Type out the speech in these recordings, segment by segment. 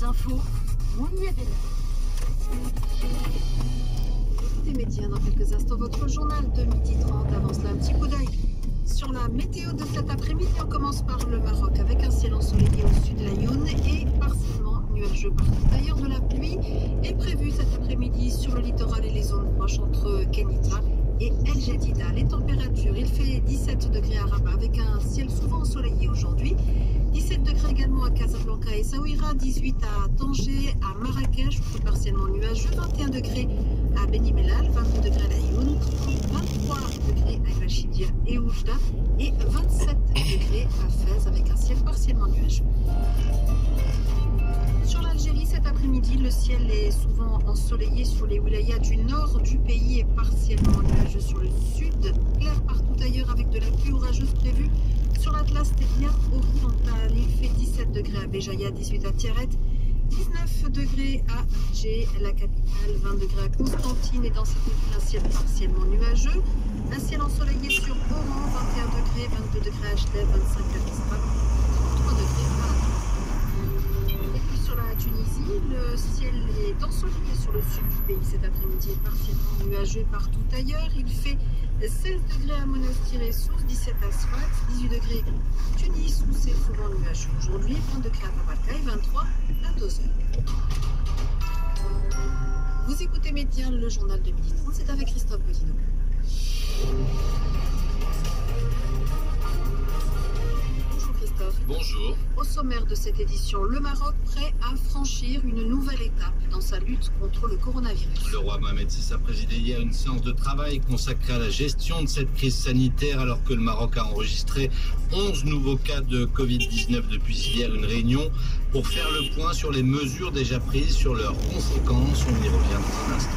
infos, Mouni Abel. Des médias dans quelques instants, votre journal de 12h30. Avant cela, un petit coup d'œil sur la météo de cet après-midi. On commence par le Maroc avec un ciel ensoleillé au sud de l'Aïoun et partiellement nuageux partout. D'ailleurs, de la pluie est prévue cet après-midi sur le littoral et les zones proches entre Kenitra et El Jadida. Les températures, il fait 17 degrés à Rabat avec un ciel souvent ensoleillé aujourd'hui. 17 degrés également à Casablanca et Saouira, 18 à Tanger, à Marrakech, partiellement nuageux, 21 degrés à Beni Mellal, 22 degrés à l'Aïoun, 23 degrés à Rachidia et Oujda et 27 degrés à Fès avec un ciel partiellement nuageux. Sur l'Algérie, cet après-midi, le ciel est souvent ensoleillé sur les wilayas du nord du pays et partiellement nuageux sur le sud. Clair partout ailleurs avec de la pluie orageuse prévue. Sur l'Atlas bien oriental, il fait 17 degrés à Béjaïa, 18 à Tiaret, 19 degrés à Alger, la capitale, 20 degrés à Constantine et dans cette ville un ciel partiellement nuageux. Un ciel ensoleillé sur Oran, 21 degrés, 22 degrés à Chteb, 25 à Misrata, 33 degrés à Aden. Et puis sur la Tunisie, le ciel est ensoleillé sur le sud du pays cet après-midi et partiellement nuageux partout ailleurs. Il fait 16 degrés à Monastir et Sousse, 17 à Sfax, 18 degrés à Tunis où c'est souvent nuageux aujourd'hui, 20 degrés à Tabarka et 23 à Dozer. Vous écoutez Média, le journal de 12h30, c'est avec Christophe Godino. Bonjour Christophe. Bonjour. Au sommaire de cette édition, le Maroc prêt à franchir une nouvelle étape dans sa lutte contre le coronavirus. Le roi Mohamed VI a présidé hier une séance de travail consacrée à la gestion de cette crise sanitaire alors que le Maroc a enregistré 11 nouveaux cas de Covid-19 depuis hier. Une réunion pour faire le point sur les mesures déjà prises, sur leurs conséquences. On y revient dans un instant.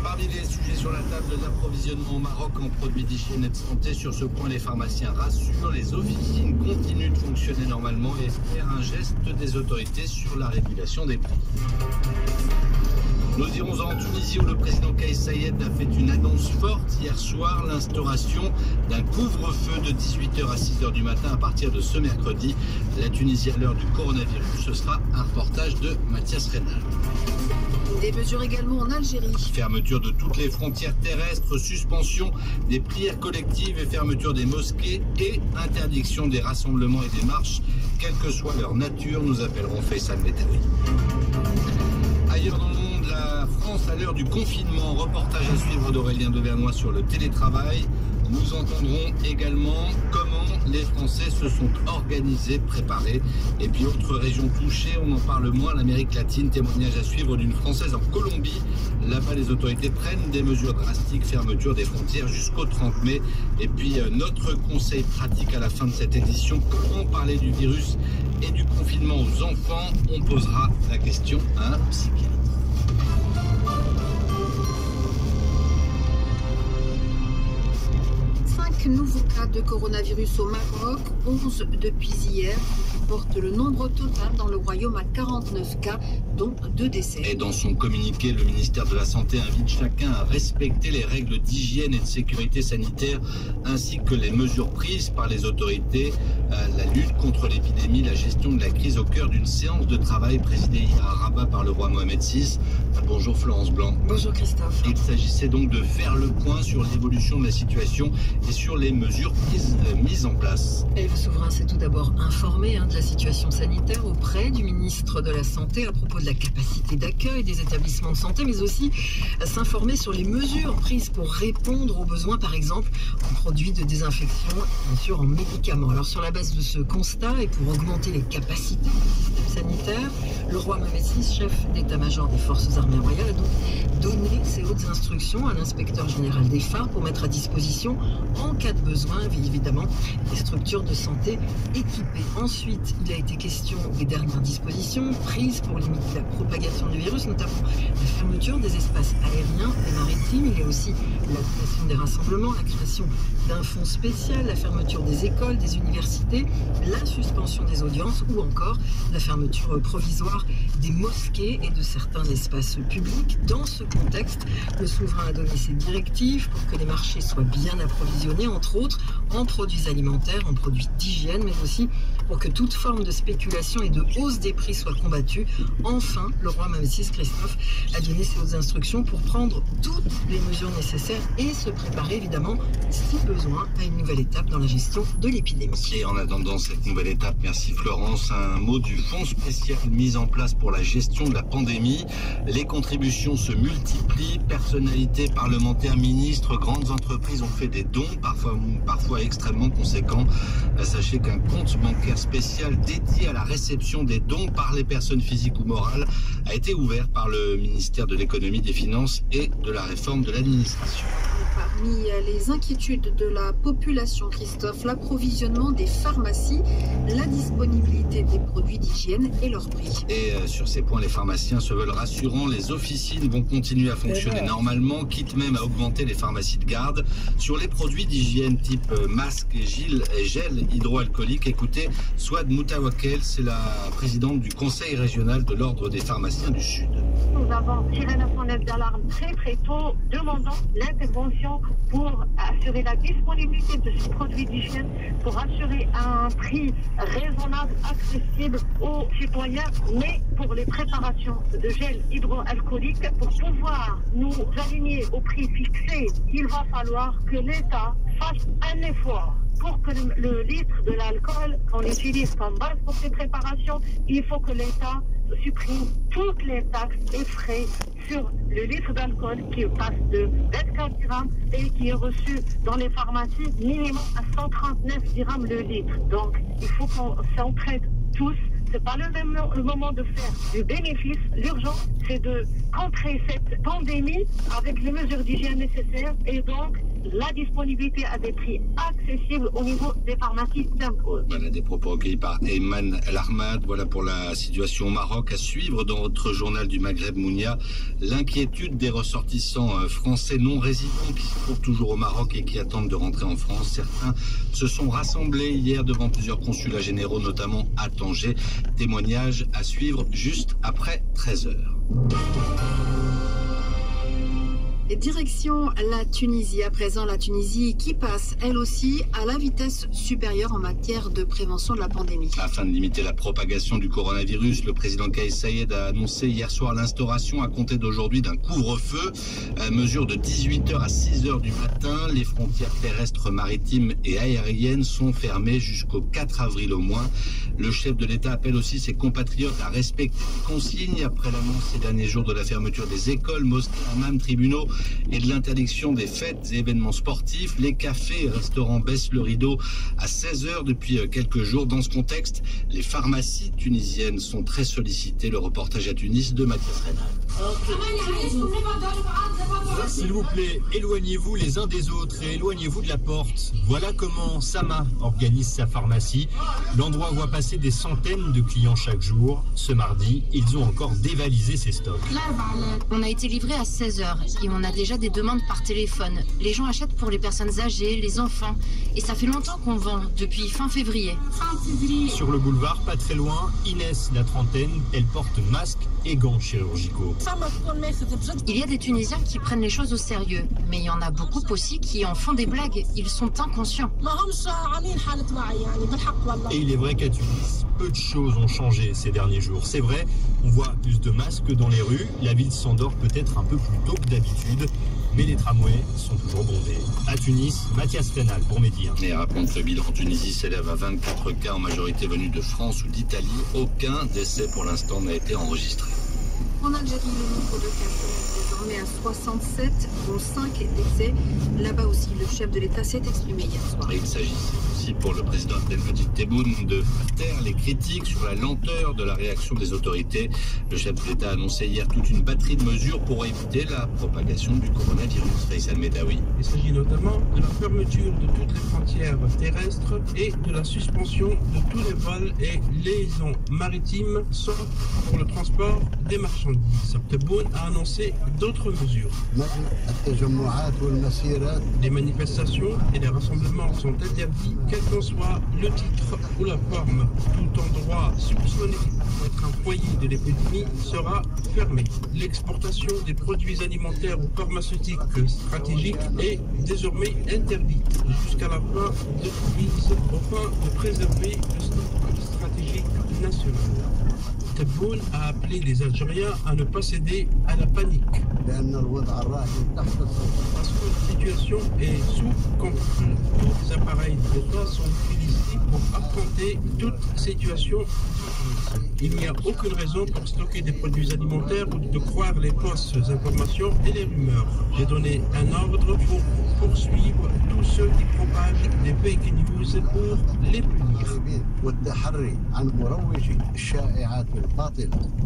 Parmi les sujets sur la table, l'approvisionnement au Maroc en produits d'hygiène et de santé. Sur ce point, les pharmaciens rassurent, les officines continuent de fonctionner normalement et espèrent un geste des autorités sur la régulation des prix. Nous irons en Tunisie où le président Kais Saied a fait une annonce forte hier soir, l'instauration d'un couvre-feu de 18h à 6h du matin à partir de ce mercredi. La Tunisie à l'heure du coronavirus, ce sera un reportage de Mathias Reynal. Des mesures également en Algérie. Fermeture de toutes les frontières terrestres, suspension des prières collectives et fermeture des mosquées et interdiction des rassemblements et des marches, quelle que soit leur nature. Nous appellerons Faisal Metaoui. Ailleurs dans le monde, la France à l'heure du confinement, reportage à suivre d'Aurélien Devernois sur le télétravail. Nous entendrons également comment les Français se sont organisés, préparés. Et puis autre région touchée, on en parle moins, l'Amérique latine, témoignage à suivre d'une Française en Colombie. Là-bas, les autorités prennent des mesures drastiques, fermeture des frontières jusqu'au 30 mai. Et puis notre conseil pratique à la fin de cette édition, comment parler du virus et du confinement aux enfants. On posera la question à un psychiatre. Nouveaux cas de coronavirus au Maroc, 11 depuis hier, qui porte le nombre total dans le royaume à 49 cas, dont 2 décès. Et dans son communiqué, le ministère de la Santé invite chacun à respecter les règles d'hygiène et de sécurité sanitaire, ainsi que les mesures prises par les autorités, la lutte contre l'épidémie, la gestion de la crise au cœur d'une séance de travail présidée hier à Rabat par le roi Mohamed VI. Bonjour Florence Blanc. Bonjour Christophe. Il s'agissait donc de faire le point sur l'évolution de la situation et sur les mesures mises en place. Et le souverain s'est tout d'abord informé de la situation sanitaire auprès du ministre de la Santé à propos de la capacité d'accueil des établissements de santé, mais aussi s'informer sur les mesures prises pour répondre aux besoins, par exemple, en produits de désinfection, bien sûr en médicaments. Alors sur la base de ce constat et pour augmenter les capacités du système sanitaire, le roi Mohamed VI, chef d'état-major des forces armées royales, a donc donné ses hautes instructions à l'inspecteur général des phares pour mettre à disposition, en cas de besoin, évidemment, des structures de santé équipées. Ensuite, il a été question des dernières dispositions prises pour limiter la propagation du virus, notamment la fermeture des espaces aériens et maritimes. Il y a aussi l'annulation des rassemblements, la création d'un fonds spécial, la fermeture des écoles, des universités, la suspension des audiences ou encore la fermeture provisoire des mosquées et de certains espaces publics. Dans ce contexte, le souverain a donné ses directives pour que les marchés soient bien approvisionnés entre autres en produits alimentaires, en produits d'hygiène, mais aussi pour que toute forme de spéculation et de hausse des prix soit combattue. Enfin, le roi Mohamed VI Christophe a donné ses hautes instructions pour prendre toutes les mesures nécessaires et se préparer évidemment, si besoin, à une nouvelle étape dans la gestion de l'épidémie. Et en attendant cette nouvelle étape, merci Florence, un mot du fonds spécial mis en place pour la gestion de la pandémie. Les contributions se multiplient, personnalités, parlementaires, ministres, grandes entreprises ont fait des dons, parfois extrêmement conséquents. Sachez qu'un compte bancaire spécial dédié à la réception des dons par les personnes physiques ou morales a été ouvert par le ministère de l'économie, des finances et de la réforme de l'administration. Parmi les inquiétudes de la population, Christophe, l'approvisionnement des pharmacies, la disponibilité des produits d'hygiène et leur prix. Et sur ces points, les pharmaciens se veulent rassurants. Les officines vont continuer à fonctionner normalement, quitte même à augmenter les pharmacies de garde. Sur les produits d'hygiène type masque et gel hydroalcoolique, écoutez, Souad Moutawakel, c'est la présidente du conseil régional de l'ordre des pharmaciens du Sud. Nous avons tiré la sonnette d'alarme très tôt, demandant l'intervention pour assurer la disponibilité de ces produits d'hygiène, pour assurer un prix raisonnable, accessible aux citoyens, mais pour les préparations de gel hydroalcoolique, pour pouvoir nous aligner au prix fixé, il va falloir que l'État fasse un effort. Pour que le litre de l'alcool qu'on utilise comme base pour ces préparations, il faut que l'État supprime toutes les taxes et frais sur le litre d'alcool qui passe de 24 dirhams et qui est reçu dans les pharmacies minimum à 139 dirhams le litre. Donc, il faut qu'on s'entraide tous. C'est pas le moment de faire du bénéfice. L'urgence, c'est de contrer cette pandémie avec les mesures d'hygiène nécessaires et donc la disponibilité à des prix accessibles au niveau des pharmacies s'impose. Voilà des propos recueillis par Ayman El Ahmad. Voilà pour la situation au Maroc. À suivre dans votre journal du Maghreb Mounia, l'inquiétude des ressortissants français non résidents qui se trouvent toujours au Maroc et qui attendent de rentrer en France. Certains se sont rassemblés hier devant plusieurs consulats généraux, notamment à Tanger. Témoignage à suivre juste après 13h. Et direction la Tunisie. À présent, la Tunisie qui passe, elle aussi, à la vitesse supérieure en matière de prévention de la pandémie. Afin de limiter la propagation du coronavirus, le président Kais Saied a annoncé hier soir l'instauration à compter d'aujourd'hui d'un couvre-feu. Mesure de 18h à 6h du matin. Les frontières terrestres, maritimes et aériennes sont fermées jusqu'au 4 avril au moins. Le chef de l'État appelle aussi ses compatriotes à respecter les consignes après l'annonce ces derniers jours de la fermeture des écoles, mosquées, hammams, tribunaux et de l'interdiction des fêtes et événements sportifs. Les cafés et restaurants baissent le rideau à 16h depuis quelques jours. Dans ce contexte, les pharmacies tunisiennes sont très sollicitées. Le reportage à Tunis de Mathias Reynal. S'il vous plaît, éloignez-vous les uns des autres et éloignez-vous de la porte. Voilà comment Sama organise sa pharmacie. L'endroit voit passer des centaines de clients chaque jour. Ce mardi, ils ont encore dévalisé ses stocks. On a été livré à 16h et on a déjà des demandes par téléphone. Les gens achètent pour les personnes âgées, les enfants. Et ça fait longtemps qu'on vend, depuis fin février. Sur le boulevard, pas très loin, Inès, la trentaine, elle porte masque et gants chirurgicaux. Il y a des Tunisiens qui prennent les choses au sérieux, mais il y en a beaucoup aussi qui en font des blagues. Ils sont inconscients. Et il est vrai qu'à Tunis, peu de choses ont changé ces derniers jours. C'est vrai, on voit plus de masques dans les rues, la ville s'endort peut-être un peu plus tôt que d'habitude, mais les tramways sont toujours bondés. À Tunis, Mathias Reynal pour Midi 1. Et rappelons que le bilan en Tunisie s'élève à 24 cas, en majorité venus de France ou d'Italie. Aucun décès pour l'instant n'a été enregistré. En Algérie, le nombre de cas s'élève désormais à 67, dont 5 décès. Là-bas aussi, le chef de l'État s'est exprimé hier soir. Et il s'agissait aussi pour le président Abdelmajid Tebboune de taire les critiques sur la lenteur de la réaction des autorités. Le chef de l'État a annoncé hier toute une batterie de mesures pour éviter la propagation du coronavirus. Faisal Medaoui. Il s'agit notamment de la fermeture de toutes les frontières terrestres et de la suspension de tous les vols et liaisons maritimes, sauf pour le transport des marchandises. Tebboune a annoncé d'autres mesures. Les manifestations et les rassemblements sont interdits quel qu'en soit le titre ou la forme. Tout endroit soupçonné d'être un foyer de l'épidémie sera fermé. L'exportation des produits alimentaires ou pharmaceutiques stratégiques est désormais interdite jusqu'à la fin de la crise afin de préserver le stock stratégique national. Tebboune a appelé les Algériens à ne pas céder à la panique. Parce que la situation est sous contrôle. Tous les appareils d'État sont utilisés pour affronter toute situation. Il n'y a aucune raison pour stocker des produits alimentaires ou de croire les fausses informations et les rumeurs. J'ai donné un ordre pour poursuivre tous ceux qui propagent des fake news pour les punir.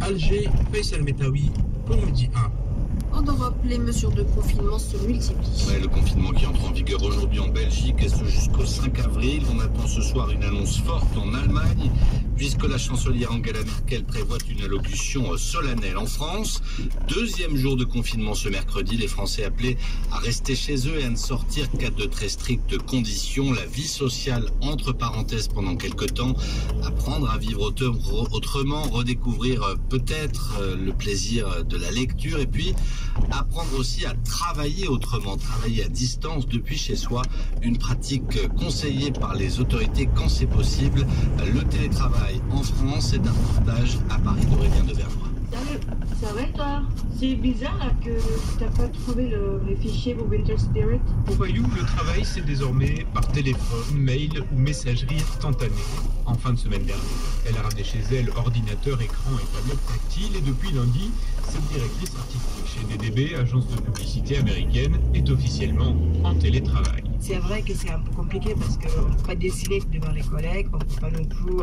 Alger, Faisal Metawi pour Midi 1. En Europe, les mesures de confinement se multiplient. Ouais, le confinement qui entre en vigueur aujourd'hui en Belgique et ce jusqu'au 5 avril. On attend ce soir une annonce forte en Allemagne, puisque la chancelière Angela Merkel prévoit une allocution solennelle en France. Deuxième jour de confinement ce mercredi, les Français appelés à rester chez eux et à ne sortir qu'à de très strictes conditions. La vie sociale entre parenthèses pendant quelques temps, apprendre à vivre autrement, redécouvrir peut-être le plaisir de la lecture et puis apprendre aussi à travailler autrement, travailler à distance depuis chez soi, une pratique conseillée par les autorités quand c'est possible. Le télétravail en France est un reportage à Paris d'Aurélien de Vernois. Salut, ça va toi? C'est bizarre là, que t'as pas trouvé le fichier pour Winter Spirit. Pour Ayou, le travail c'est désormais par téléphone, mail ou messagerie instantanée. En fin de semaine dernière, elle a ramené chez elle ordinateur, écran et tablette tactile et depuis lundi, cette directrice artistique chez DDB, agence de publicité américaine, est officiellement en télétravail. C'est vrai que c'est un peu compliqué parce qu'on ne peut pas dessiner devant les collègues, on ne peut pas non plus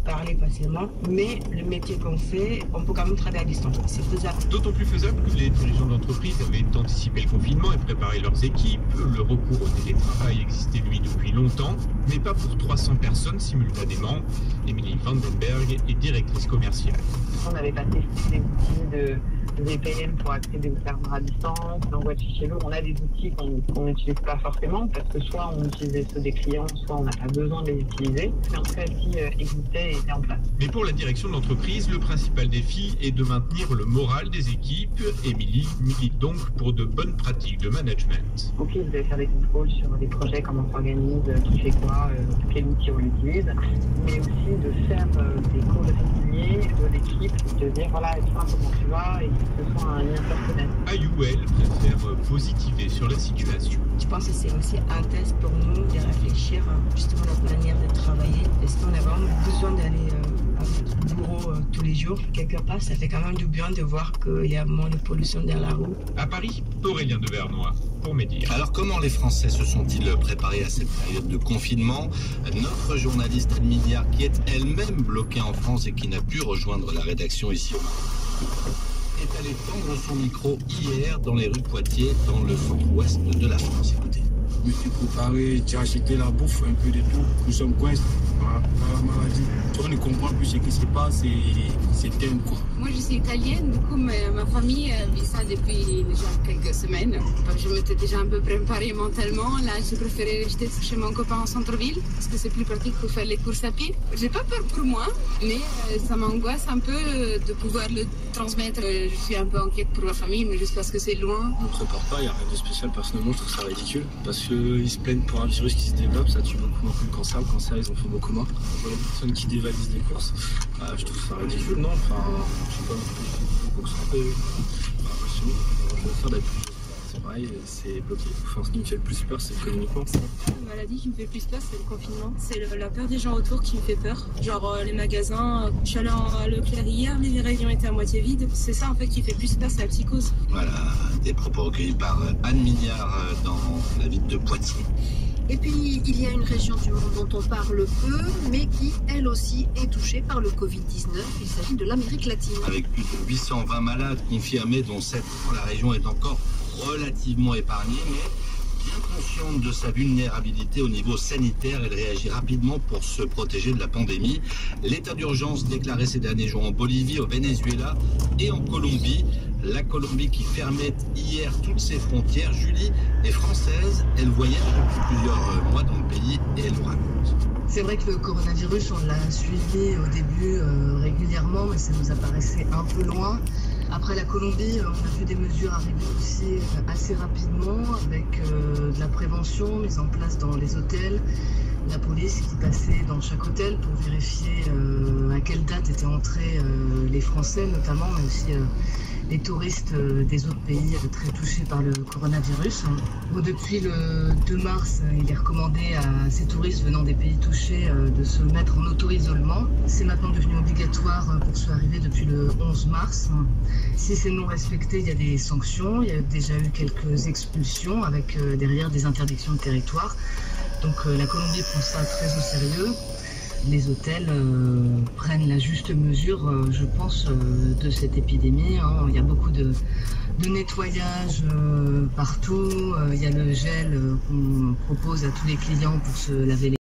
parler facilement, mais le métier qu'on fait, on peut quand même travailler à distance, c'est faisable. D'autant plus faisable que les dirigeants d'entreprise avaient anticipé le confinement et préparé leurs équipes. Le recours au télétravail existait lui depuis longtemps, mais pas pour 300 personnes simultanément. Émilie Vandenberg est directrice commerciale. On n'avait pas testé des outils de VPN pour accéder aux serveurs à distance. Donc chez nous, on a des outils qu'on n'utilise pas forcément parce que soit on utilisait ceux des clients, soit on n'a pas besoin de les utiliser. Mais en tout cas, qui existait et était en place. Mais pour la direction de l'entreprise, le principal défi est de maintenir le moral des équipes. Émilie milite donc pour de bonnes pratiques de management. Ok, vous allez faire des contrôles sur des projets, comment on s'organise, qui fait quoi, quel outil on utilise, mais aussi de faire des cours réguliers de l'équipe, de dire voilà, toi comment tu vas et que ce soit un lien personnel. Ayou, elle, préfère positiver sur la situation. Je pense que c'est aussi un test pour nous de réfléchir justement à notre manière de travailler. Est-ce qu'on a vraiment besoin d'aller au bureau tous les jours? Quelque part, ça fait quand même du bien de voir qu'il y a moins de pollution dans la rue. À Paris, Aurélien de Vernois pour Média. Alors comment les Français se sont-ils préparés à cette période de confinement? Notre journaliste Anne Milliard, qui est elle-même bloquée en France et qui n'a pu rejoindre la rédaction ici au Maroc, est allée tendre son micro hier dans les rues de Poitiers, dans le centre-ouest de la France. Écoutez. Je me suis préparé, j'ai acheté la bouffe, un peu de tout. Nous sommes coincés par la maladie. On ne comprend plus ce qui se passe et c'est dingue quoi. Moi je suis italienne, du coup ma famille vit ça depuis déjà quelques semaines. Je m'étais déjà un peu préparée mentalement. Là j'ai préféré rester chez mon copain en centre-ville parce que c'est plus pratique pour faire les courses à pied. J'ai pas peur pour moi, mais ça m'angoisse un peu de pouvoir le transmettre. Je suis un peu inquiète pour la famille, mais juste parce que c'est loin. On ne prépare pas, il n'y a rien de spécial. Personnellement, je trouve ça ridicule parce qu'ils se plaignent pour un virus qui se développe, ça tue beaucoup moins que le cancer. Le cancer, ils en font beaucoup moins. On voit les personnes qui dévalisent des courses. Je trouve ça ridicule, non? Enfin, je sais pas, les courses un peu. Je vais faire d'être plus. C'est pareil, c'est bloqué. Enfin, ce qui me fait le plus peur, c'est économiquement. La maladie qui me fait le plus peur, c'est le confinement. C'est la peur des gens autour qui me fait peur. Genre les magasins. Je suis allée à Leclerc hier, les rayons étaient à moitié vides. C'est ça en fait qui fait plus peur, c'est la psychose. Voilà, des propos recueillis par Anne Milliard dans la ville de Poitiers. Et puis, il y a une région du monde dont on parle peu, mais qui, elle aussi, est touchée par le Covid-19. Il s'agit de l'Amérique latine. Avec plus de 820 malades confirmés, dont 7 ans, la région est encore relativement épargnée, mais bien consciente de sa vulnérabilité au niveau sanitaire, elle réagit rapidement pour se protéger de la pandémie. L'état d'urgence déclaré ces derniers jours en Bolivie, au Venezuela et en Colombie. La Colombie qui fermait hier toutes ses frontières. Julie est française, elle voyage depuis plusieurs mois dans le pays et elle nous raconte. C'est vrai que le coronavirus, on l'a suivi au début régulièrement, mais ça nous apparaissait un peu loin. Après la Colombie, on a vu des mesures arriver aussi assez rapidement, avec de la prévention mise en place dans les hôtels, la police qui passait dans chaque hôtel pour vérifier à quelle date étaient entrés les Français notamment, mais aussi les touristes des autres pays très touchés par le coronavirus. Bon, depuis le 2 mars, il est recommandé à ces touristes venant des pays touchés de se mettre en auto-isolement. C'est maintenant devenu obligatoire pour ceux arrivés depuis le 11 mars. Si c'est non respecté, il y a des sanctions. Il y a déjà eu quelques expulsions avec derrière des interdictions de territoire. Donc la Colombie prend ça très au sérieux. Les hôtels prennent la juste mesure, je pense, de cette épidémie. Il y a beaucoup de nettoyage partout. Il y a le gel qu'on propose à tous les clients pour se laver les